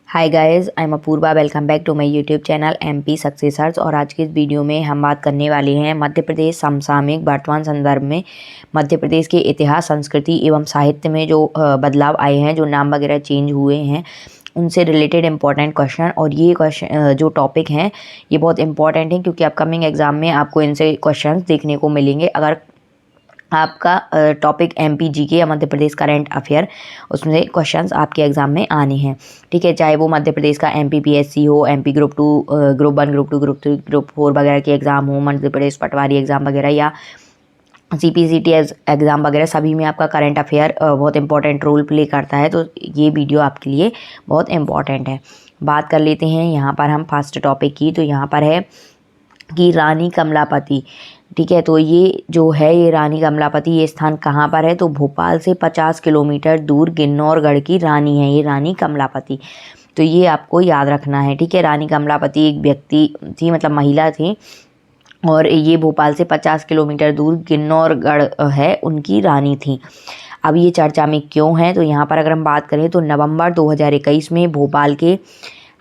Hi guys, I am Apurva. Welcome back to my YouTube channel MP successors. और आज की इस वीडियो में हम बात करने वाले हैं मध्य प्रदेश समसामयिक वर्तमान संदर्भ में मध्य प्रदेश के इतिहास, संस्कृति एवं साहित्य में जो बदलाव आए हैं, जो नाम वगैरह चेंज हुए हैं, उनसे रिलेटेड इंपॉर्टेंट क्वेश्चन। और ये क्वेश्चन जो टॉपिक हैं ये बहुत इंपॉर्टेंट हैं क्योंकि अपकमिंग एग्जाम में आपको इनसे क्वेश्चन देखने को मिलेंगे। अगर आपका टॉपिक एमपी जीके या मध्य प्रदेश करंट अफेयर, उसमें क्वेश्चंस आपके एग्जाम में आने हैं। ठीक है, चाहे वो मध्य प्रदेश का एमपी पीएससी हो, MP group 2, group 1, group 2, group 3, group 4 वगैरह के एग्जाम हो, मध्य प्रदेश पटवारी एग्जाम वगैरह या सीपीसीटी एग्ज़ाम वगैरह, सभी में आपका करंट अफेयर बहुत इंपॉर्टेंट रोल प्ले करता है। तो ये वीडियो आपके लिए बहुत इंपॉर्टेंट है। बात कर लेते हैं यहाँ पर हम फर्स्ट टॉपिक की। तो यहाँ पर है कि रानी कमलापति। ठीक है, तो ये जो है ये रानी कमलापति, ये स्थान कहाँ पर है? तो भोपाल से 50 किलोमीटर दूर गिन्नौरगढ़ की रानी है ये रानी कमलापति। तो ये आपको याद रखना है। ठीक है, रानी कमलापति एक व्यक्ति थी, मतलब महिला थी, और ये भोपाल से 50 किलोमीटर दूर गिन्नौरगढ़ है उनकी रानी थी। अब ये चर्चा में क्यों है? तो यहाँ पर अगर हम बात करें तो नवंबर 2021 में भोपाल के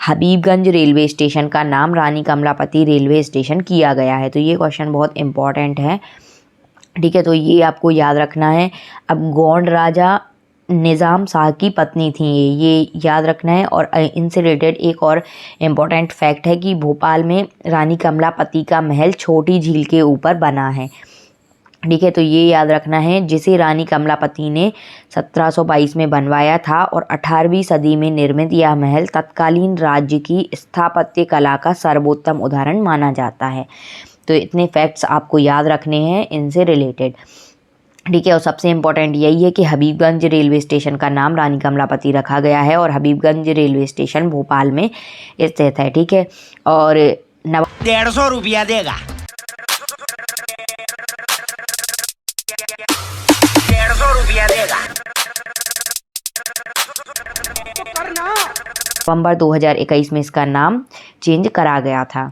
हबीबगंज रेलवे स्टेशन का नाम रानी कमलापति रेलवे स्टेशन किया गया है। तो ये क्वेश्चन बहुत इंपॉर्टेंट है। ठीक है, तो ये आपको याद रखना है। अब गोंड राजा निज़ाम शाह की पत्नी थी ये याद रखना है। और इनसे रिलेटेड एक और इम्पॉर्टेंट फैक्ट है कि भोपाल में रानी कमलापति का महल छोटी झील के ऊपर बना है। ठीक है, तो ये याद रखना है, जिसे रानी कमलापति ने 1722 में बनवाया था। और 18वीं सदी में निर्मित यह महल तत्कालीन राज्य की स्थापत्य कला का सर्वोत्तम उदाहरण माना जाता है। तो इतने फैक्ट्स आपको याद रखने हैं इनसे रिलेटेड। ठीक है, और सबसे इम्पोर्टेंट यही है कि हबीबगंज रेलवे स्टेशन का नाम रानी कमलापति रखा गया है और हबीबगंज रेलवे स्टेशन भोपाल में स्थित है। ठीक है, और 150 रुपया देगा, 150 रुपया देगा। नवंबर 2021 में इसका नाम चेंज करा गया था।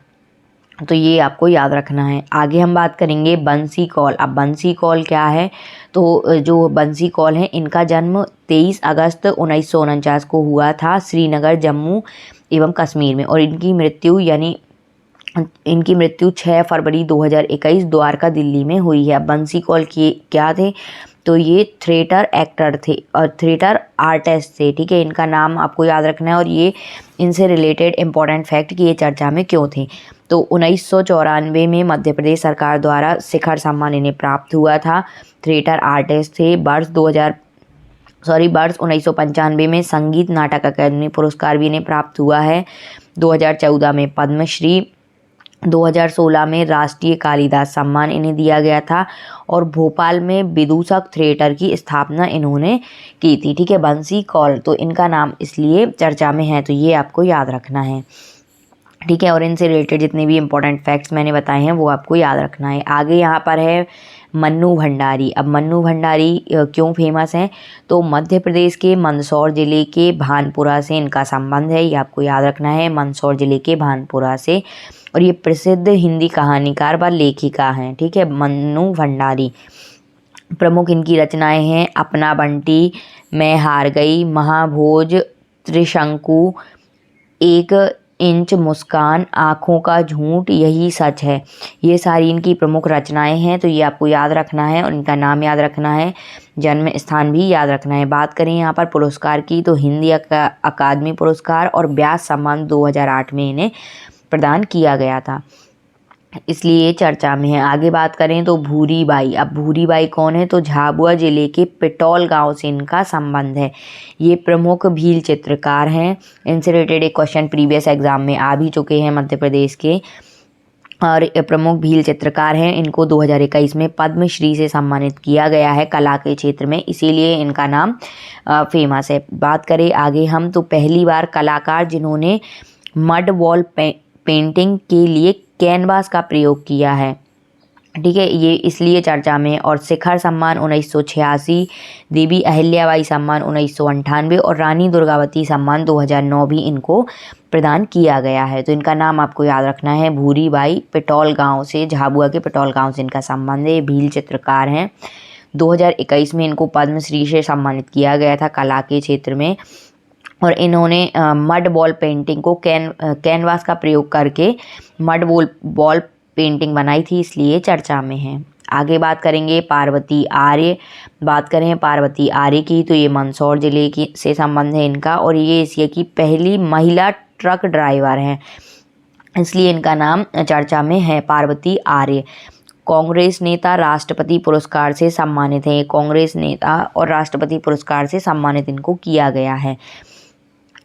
तो ये आपको याद रखना है। आगे हम बात करेंगे बंसी कौल। अब बंसी कौल क्या है? तो जो बंसी कौल हैं इनका जन्म 23 अगस्त 1949 को हुआ था श्रीनगर, जम्मू एवं कश्मीर में। और इनकी मृत्यु 6 फरवरी 2021 द्वारका, दिल्ली में हुई है। बंसी कौल की क्या थे? तो ये थिएटर एक्टर थे और थिएटर आर्टिस्ट थे। ठीक है, इनका नाम आपको याद रखना है। और ये इनसे रिलेटेड इंपॉर्टेंट फैक्ट कि ये चर्चा में क्यों थे। तो 1994 में मध्य प्रदेश सरकार द्वारा शिखर सम्मान इन्हें प्राप्त हुआ था। थिएटर आर्टिस्ट थे। वर्ष 1995 में संगीत नाटक अकादमी पुरस्कार भी इन्हें प्राप्त हुआ है। 2014 में पद्मश्री, 2016 में राष्ट्रीय कालिदास सम्मान इन्हें दिया गया था। और भोपाल में विदूषक थिएटर की स्थापना इन्होंने की थी। ठीक है, बंसी कौल, तो इनका नाम इसलिए चर्चा में है। तो ये आपको याद रखना है। ठीक है, और इनसे रिलेटेड जितने भी इंपॉर्टेंट फैक्ट्स मैंने बताए हैं वो आपको याद रखना है। आगे यहाँ पर है मन्नू भंडारी। अब मन्नू भंडारी क्यों फेमस हैं? तो मध्य प्रदेश के मंदसौर ज़िले के भानपुरा से इनका संबंध है, ये आपको याद रखना है, मंदसौर ज़िले के भानपुरा से। और ये प्रसिद्ध हिंदी कहानीकार व लेखिका हैं। ठीक है, मन्नू भंडारी। प्रमुख इनकी रचनाएं हैं अपना बंटी, मैं हार गई, महाभोज, त्रिशंकु, 1 इंच मुस्कान, आँखों का झूठ, यही सच है। ये सारी इनकी प्रमुख रचनाएं हैं। तो ये आपको याद रखना है और इनका नाम याद रखना है, जन्म स्थान भी याद रखना है। बात करें यहाँ पर पुरस्कार की तो हिंदी अकादमी पुरस्कार और व्यास सम्मान 2008 में इन्हें प्रदान किया गया था, इसलिए चर्चा में है। आगे बात करें तो भूरी बाई। अब भूरी बाई कौन है? तो झाबुआ जिले के पिटौल गांव से इनका संबंध है। ये प्रमुख भील चित्रकार हैं। इनसे रिलेटेड एक क्वेश्चन प्रीवियस एग्जाम में आ भी चुके हैं मध्य प्रदेश के। और प्रमुख भील चित्रकार हैं। इनको 2021 में पद्मश्री से सम्मानित किया गया है कला के क्षेत्र में, इसीलिए इनका नाम फेमस है। बात करें आगे हम तो पहली बार कलाकार जिन्होंने मड वॉल पेंटिंग के लिए कैनवास का प्रयोग किया है। ठीक है, ये इसलिए चर्चा में। और शिखर सम्मान 1986, देवी अहिल्याबाई सम्मान 1998 और रानी दुर्गावती सम्मान 2009 भी इनको प्रदान किया गया है। तो इनका नाम आपको याद रखना है, भूरी बाई, पिटौल गांव से, झाबुआ के पिटौल गांव से इनका संबंध है। भील चित्रकार हैं। 2021 में इनको पद्मश्री से सम्मानित किया गया था कला के क्षेत्र में। और इन्होंने मड बॉल पेंटिंग को कैनवास का प्रयोग करके मड बॉल पेंटिंग बनाई थी, इसलिए चर्चा में है। आगे बात करेंगे पार्वती आर्य। बात करें पार्वती आर्य की तो ये मंदसौर जिले की से संबंध है इनका, और ये एशिया की पहली महिला ट्रक ड्राइवर हैं, इसलिए इनका नाम चर्चा में है, पार्वती आर्य। कांग्रेस नेता राष्ट्रपति पुरस्कार से सम्मानित हैं, कांग्रेस नेता और राष्ट्रपति पुरस्कार से सम्मानित इनको किया गया है।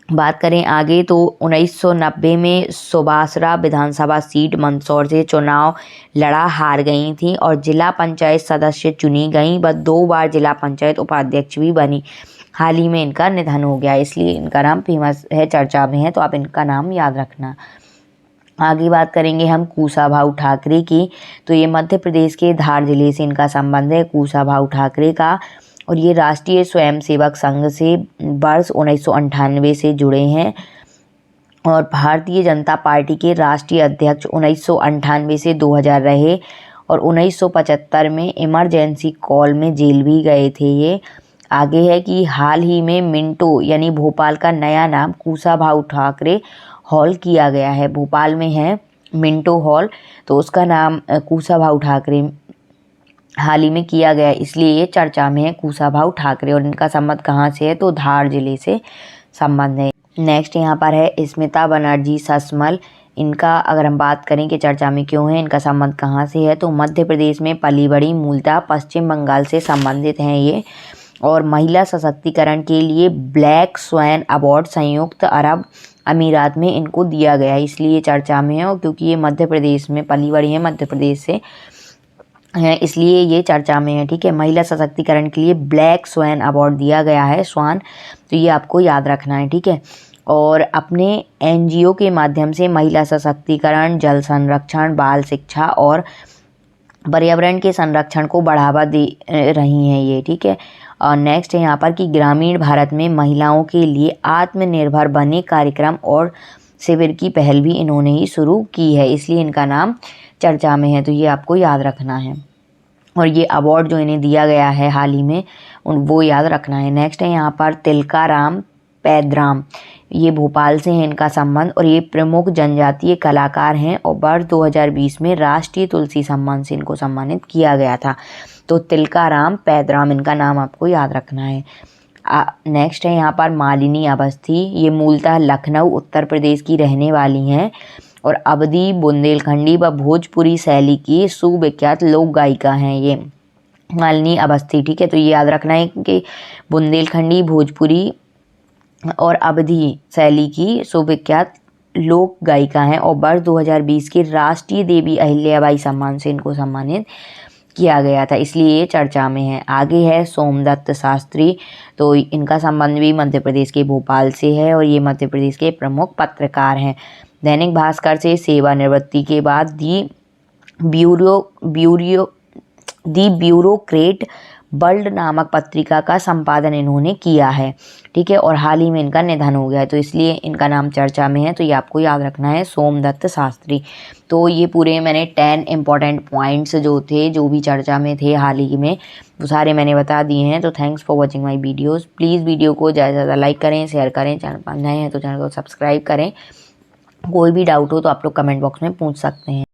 बात करें आगे तो 1990 में सुबासरा विधानसभा सीट मंदसौर से चुनाव लड़ा हार गई थी और जिला पंचायत सदस्य चुनी गई, व 2 बार जिला पंचायत उपाध्यक्ष भी बनी। हाल ही में इनका निधन हो गया, इसलिए इनका नाम फेमस है, चर्चा में है, तो आप इनका नाम याद रखना। आगे बात करेंगे हम कुशाभाऊ ठाकरे की, तो ये मध्य प्रदेश के धार जिले से इनका संबंध है, कुशाभाऊ ठाकरे का, और ये राष्ट्रीय स्वयंसेवक संघ से वर्ष 1998 से जुड़े हैं और भारतीय जनता पार्टी के राष्ट्रीय अध्यक्ष 1998 से 2000 रहे, और 1975 में इमरजेंसी कॉल में जेल भी गए थे ये। आगे है कि हाल ही में मिंटो यानी भोपाल का नया नाम कुशाभाऊ ठाकरे हॉल किया गया है, भोपाल में है मिंटो हॉल, तो उसका नाम कुशाभाऊ ठाकरे हाल ही में किया गया, इसलिए ये चर्चा में है कुशाभाऊ ठाकरे, और इनका संबंध कहाँ से है तो धार जिले से संबंध है। नेक्स्ट यहाँ पर है स्मिता बनर्जी ससमल। इनका अगर हम बात करें कि चर्चा में क्यों है, इनका संबंध कहाँ से है तो मध्य प्रदेश में पली बड़ी, मूलतः पश्चिम बंगाल से संबंधित हैं ये, और महिला सशक्तिकरण के लिए ब्लैक स्वैन अवार्ड संयुक्त अरब अमीरात में इनको दिया गया है, इसलिए चर्चा में है, और क्योंकि ये मध्य प्रदेश में पली बड़ी है, मध्य प्रदेश से है, इसलिए ये चर्चा में है। ठीक है, महिला सशक्तिकरण के लिए ब्लैक स्वैन अवार्ड दिया गया है, स्वान, तो ये आपको याद रखना है। ठीक है, और अपने एनजीओ के माध्यम से महिला सशक्तिकरण, जल संरक्षण, बाल शिक्षा और पर्यावरण के संरक्षण को बढ़ावा दे रही हैं ये। ठीक है, और नेक्स्ट है यहाँ पर कि ग्रामीण भारत में महिलाओं के लिए आत्मनिर्भर बने कार्यक्रम और शिविर की पहल भी इन्होंने ही शुरू की है, इसलिए इनका नाम चर्चा में है, तो ये आपको याद रखना है। और ये अवार्ड जो इन्हें दिया गया है हाल ही में वो याद रखना है। नेक्स्ट है यहाँ पर तिलकाराम पैद्राम, ये भोपाल से हैं इनका संबंध, और ये प्रमुख जनजातीय कलाकार हैं, और वर्ष 2020 में राष्ट्रीय तुलसी सम्मान से इनको सम्मानित किया गया था, तो तिलकाराम पैद्राम इनका नाम आपको याद रखना है। नेक्स्ट है यहाँ पर मालिनी अवस्थी, ये मूलतः लखनऊ उत्तर प्रदेश की रहने वाली हैं, और अवधी, बुंदेलखंडी व भोजपुरी शैली की सुविख्यात लोक गायिका हैं ये मालिनी अवस्थी। ठीक है, तो ये याद रखना है कि बुंदेलखंडी, भोजपुरी और अवधी शैली की सुविख्यात लोक गायिका हैं, और वर्ष 2020 के राष्ट्रीय देवी अहिल्याबाई सम्मान से इनको सम्मानित किया गया था, इसलिए ये चर्चा में है। आगे है सोमदत्त शास्त्री, तो इनका संबंध भी मध्य प्रदेश के भोपाल से है, और ये मध्य प्रदेश के प्रमुख पत्रकार हैं। दैनिक भास्कर से सेवानिवृत्ति के बाद दी ब्यूरोक्रेट वर्ल्ड नामक पत्रिका का संपादन इन्होंने किया है। ठीक है, और हाल ही में इनका निधन हो गया है, तो इसलिए इनका नाम चर्चा में है, तो ये आपको याद रखना है, सोमदत्त शास्त्री। तो ये पूरे मैंने 10 इम्पॉर्टेंट पॉइंट्स जो थे, जो भी चर्चा में थे हाल ही में, वो सारे मैंने बता दिए हैं। तो thanks for watching my videos. Please video को ज़्यादा से ज़्यादा लाइक करें, शेयर करें, चैनल पर नए हैं तो चैनल को सब्सक्राइब करें। कोई भी डाउट हो तो आप लोग कमेंट बॉक्स में पूछ सकते हैं।